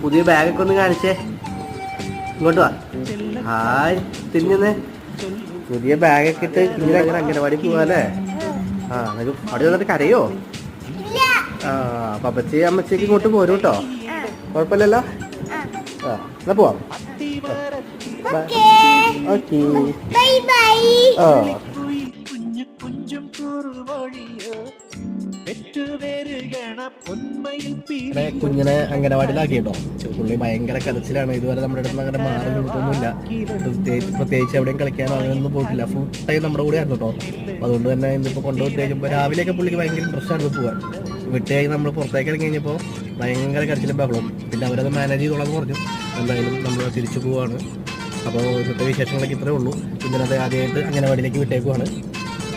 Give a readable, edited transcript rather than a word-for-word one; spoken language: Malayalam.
പുതിയ ബാഗൊക്കെ ഒന്ന് കാണിച്ചേ. ഇങ്ങോട്ട് വാ. ഹായ് തിരിഞ്ഞെന്നേ. പുതിയ ബാഗൊക്കെ ഇട്ട് ഇങ്ങനെ അങ്ങനെ അംഗനവാടി പോവാല്ലേ? അവിടെ വന്നിട്ട് കരയോ? പപ്പച്ചി അമ്മച്ചേക്ക് ഇങ്ങോട്ട് പോരും കേട്ടോ. കുഴപ്പമില്ലല്ലോ. എന്നാ പോവാം. ഓക്കെ. കുഞ്ഞിനെ അംഗനവാടിയിലാക്കി കേട്ടോ. പുള്ളി ഭയങ്കര കരച്ചിലാണ്. ഇതുവരെ നമ്മുടെ അടുത്ത് അങ്ങനെ മാറി നിൽക്കൊന്നുമില്ല. പ്രത്യേകിച്ച് എവിടെയും കളിക്കാനോ അങ്ങനെയൊന്നും പോയിട്ടില്ല. ഫുൾ ടൈം നമ്മുടെ കൂടെ ആയിരുന്നു കേട്ടോ. അതുകൊണ്ട് തന്നെ ഇന്നിപ്പോൾ കൊണ്ടുപോയി കഴിയുമ്പോൾ രാവിലെയൊക്കെ പുള്ളിക്ക് ഭയങ്കര ഇൻട്രസ്റ്റ് ആയിരുന്നു പോകാൻ. വിട്ടേക്ക് നമ്മൾ പുറത്തേക്ക് ഇറങ്ങി കഴിഞ്ഞപ്പോൾ ഭയങ്കര കരച്ചിലും ബഹളവും. പിന്നെ അവരത് മാനേജ് ചെയ്തോളാന്ന് പറഞ്ഞു. എന്തായാലും നമ്മൾ തിരിച്ചു പോവാണ്. അപ്പോൾ ഇന്നത്തെ വിശേഷങ്ങളൊക്കെ ഇത്രേ ഉള്ളൂ. ഇന്നത്തെ ആദ്യമായിട്ട് അംഗനവാടിയിലേക്ക് വിട്ടേക്കുവാണ്.